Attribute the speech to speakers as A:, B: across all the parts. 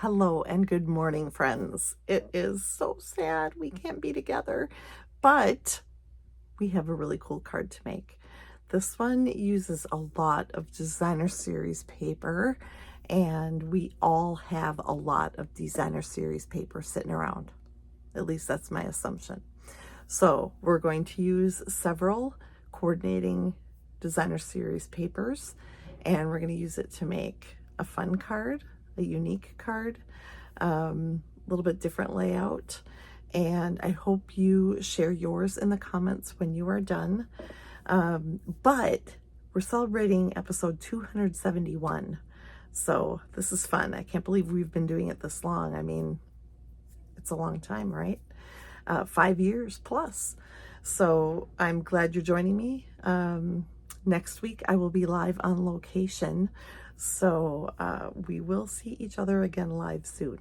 A: Hello and good morning, friends. It is so sad we can't be together, but we have a really cool card to make. This one uses a lot of designer series paper, and we all have a lot of designer series paper sitting around. At least that's my assumption. So we're going to use several coordinating designer series papers, and we're going to use it to make a fun card, a unique card, a little bit different layout. And I hope you share yours in the comments when you are done. But we're celebrating episode 271. So this is fun. I can't believe we've been doing it this long. I mean, it's a long time, right? 5 years plus. So I'm glad you're joining me. Next week I will be live on location. So we will see each other again live soon.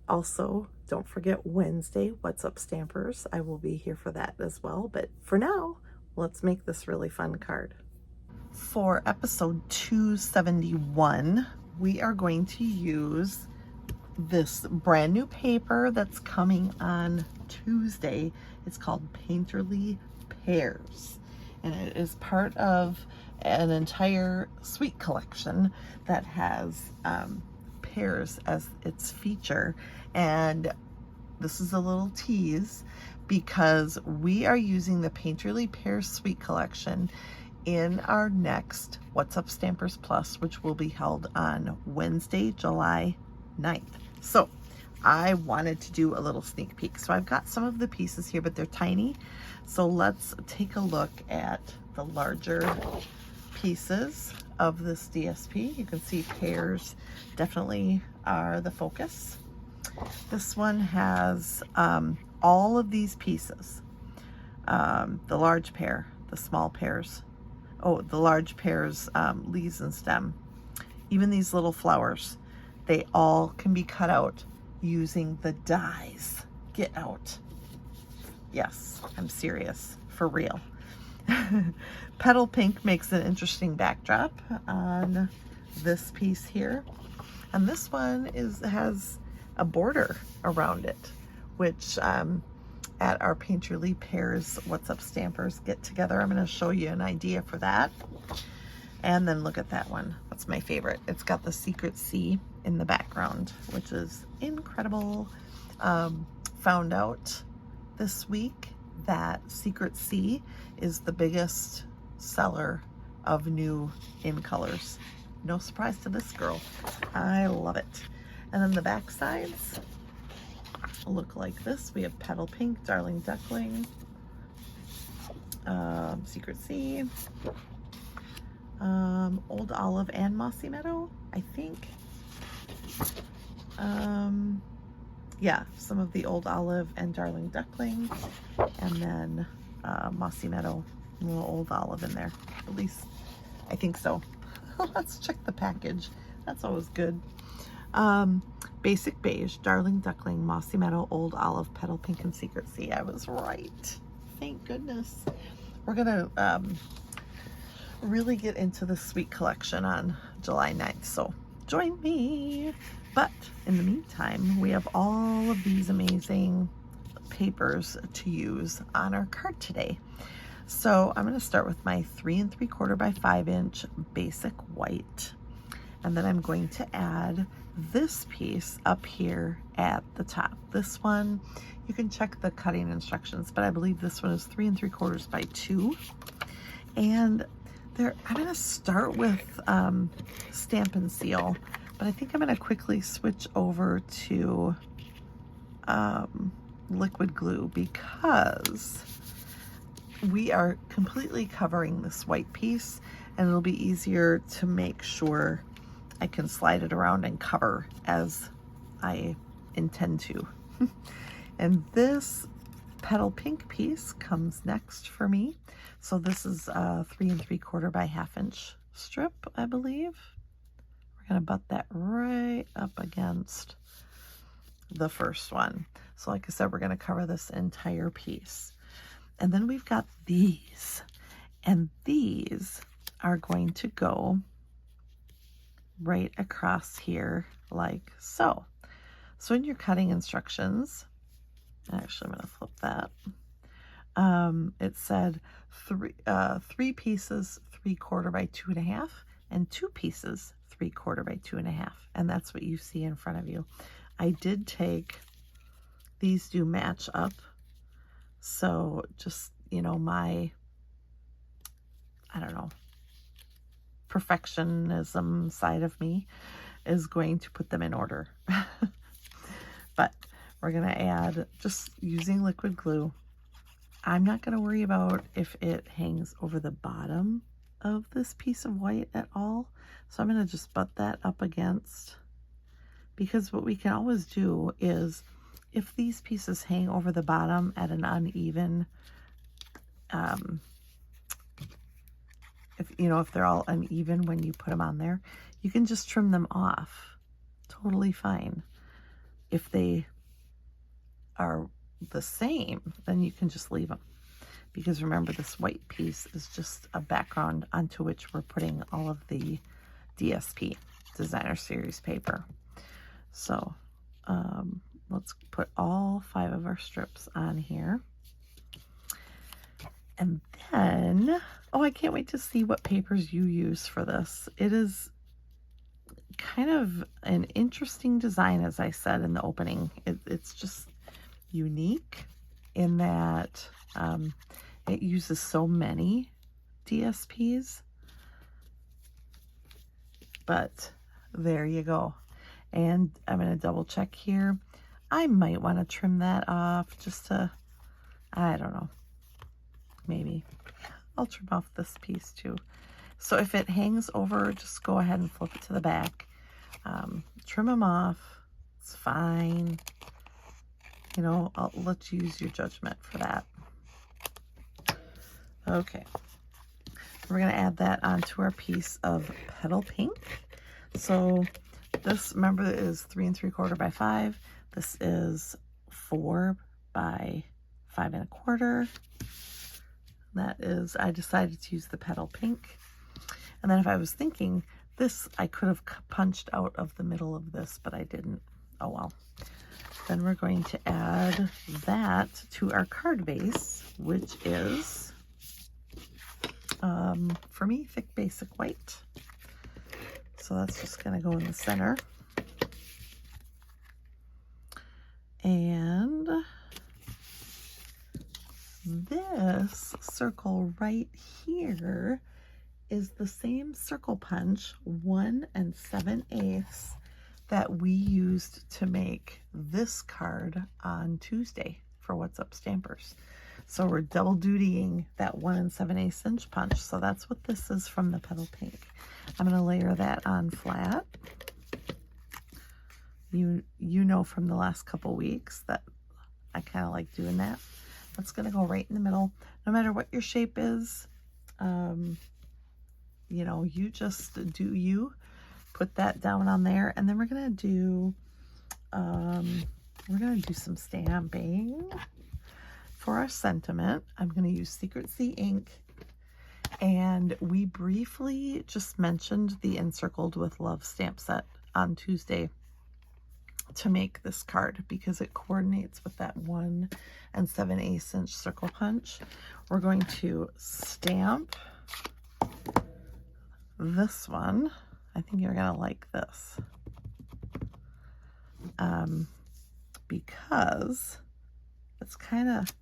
A: Also, don't forget Wednesday, What's Up Stampers. I will be here for that as well. But for now, let's make this really fun card. For episode 271, we are going to use this brand new paper that's coming on Tuesday. It's called Painterly Pears, and it is part of an entire suite collection that has pears as its feature. And this is a little tease because we are using the Painterly Pears suite collection in our next What's Up Stampers Plus, which will be held on Wednesday, July 9th. So I wanted to do a little sneak peek. So I've got some of the pieces here, but they're tiny. So let's take a look at the larger pieces of this DSP. You can see pears definitely are the focus. This one has all of these pieces. The large pear, the small pears. Oh, the large pears, leaves and stem. Even these little flowers, they all can be cut out using the dies. Get out. Yes, I'm serious, for real. Petal Pink makes an interesting backdrop on this piece here. And this one has a border around it, which at our Painterly Pears What's Up Stampers get together, I'm going to show you an idea for that. And then look at that one. That's my favorite. It's got the Secret Sea in the background, which is incredible. Found out this week that Secret Sea is the biggest seller of new in colors. No surprise to this girl. I love it. And then the back sides look like this. We have Petal Pink, Darling Duckling, Secret Sea, Old Olive and Mossy Meadow, I think. Yeah, some of the Old Olive and Darling Duckling, and then Mossy Meadow, a little Old Olive in there. At least I think so. Let's check the package. That's always good. Basic Beige, Darling Duckling, Mossy Meadow, Old Olive, Petal Pink, and Secret Sea. I was right. Thank goodness. We're gonna really get into the suite collection on July 9th, so join me. But in the meantime, we have all of these amazing papers to use on our card today. So I'm going to start with my 3 3/4 by 5 inch basic white, and then I'm going to add this piece up here at the top. This one, you can check the cutting instructions, but I believe this one is 3 3/4 by 2. And I'm going to start with Stamp and Seal, but I think I'm going to quickly switch over to liquid glue because we are completely covering this white piece, and it'll be easier to make sure I can slide it around and cover as I intend to. And this Petal Pink piece comes next for me. So this is a 3 3/4 by 1/2 inch strip, I believe. We're going to butt that right up against the first one. So like I said, we're going to cover this entire piece. And then we've got these, and these are going to go right across here like so. So in your cutting instructions, actually I'm going to flip that. It said three pieces 3/4 by 2.5 and 2 pieces 3/4 by 2.5, and that's what you see in front of you. I did take, these do match up, so just, you know, my, I don't know, perfectionism side of me is going to put them in order. But we're going to add, just using liquid glue. I'm not going to worry about if it hangs over the bottom of this piece of white at all. So I'm going to just butt that up against, because what we can always do is, if these pieces hang over the bottom at an uneven, if they're all uneven when you put them on there, you can just trim them off. Totally fine. If they are the same, then you can just leave them, because remember, this white piece is just a background onto which we're putting all of the DSP, Designer Series paper. So let's put all 5 of our strips on here. And then, oh, I can't wait to see what papers you use for this. It is kind of an interesting design, as I said in the opening. It's just unique in that it uses so many DSPs, but there you go. And I'm going to double check here. I might want to trim that off just to, I don't know, maybe I'll trim off this piece too. So if it hangs over, just go ahead and flip it to the back. Trim them off. It's fine. You know, I'll let you use your judgment for that. Okay. We're going to add that onto our piece of petal pink. So this, remember, is 3 3/4 by 5. This is 4 by 5 1/4. That is, I decided to use the petal pink. And then if I was thinking this, I could have punched out of the middle of this, but I didn't. Oh well. Then we're going to add that to our card base, which is, for me, thick basic white. So that's just going to go in the center. And this circle right here is the same circle punch, 1 7/8, that we used to make this card on Tuesday for What's Up Stampers. So we're double dutying that 1 7/8 inch punch. So that's what this is from the petal pink. I'm going to layer that on flat. You know from the last couple weeks that I kind of like doing that. That's going to go right in the middle. No matter what your shape is, you know, you just do you. Put that down on there, and then we're going to do some stamping for our sentiment. I'm going to use Secret Sea ink, and we briefly just mentioned the Encircled with Love stamp set on Tuesday to make this card because it coordinates with that 1 7/8 inch circle punch. We're going to stamp this one. I think you're gonna like this because it's kind of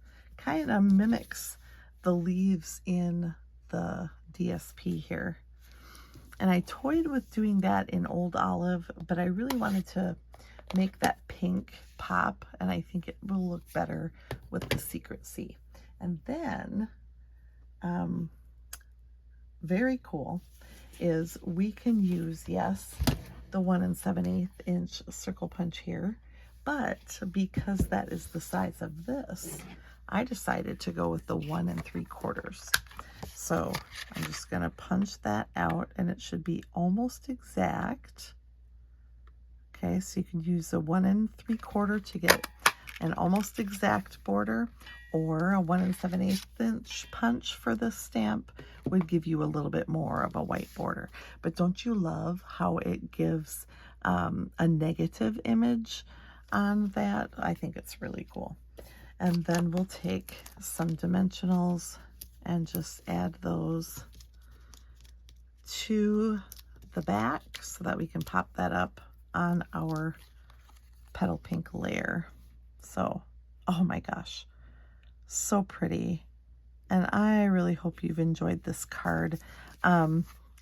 A: mimics the leaves in the DSP here. And I toyed with doing that in Old Olive, but I really wanted to make that pink pop, and I think it will look better with the Secret Sea. And then, very cool, is we can use, yes, the 1 7/8 inch circle punch here, but because that is the size of this, I decided to go with the 1 3/4. So I'm just going to punch that out, and it should be almost exact. Okay, so you can use a 1 3/4 to get an almost exact border, or a 1 7/8 inch punch for this stamp would give you a little bit more of a white border. But don't you love how it gives a negative image on that. I think it's really cool. And then we'll take some dimensionals and just add those to the back so that we can pop that up on our petal pink layer. So, oh my gosh, so pretty. And I really hope you've enjoyed this card.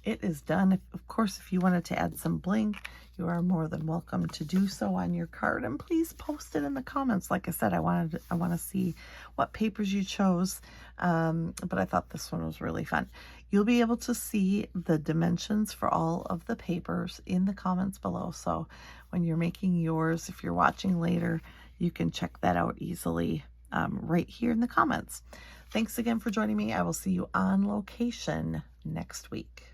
A: It is done. Of course, if you wanted to add some bling, you are more than welcome to do so on your card. And please post it in the comments. Like I said, I want to see what papers you chose. But I thought this one was really fun. You'll be able to see the dimensions for all of the papers in the comments below. So when you're making yours, if you're watching later, you can check that out easily right here in the comments. Thanks again for joining me. I will see you on location next week.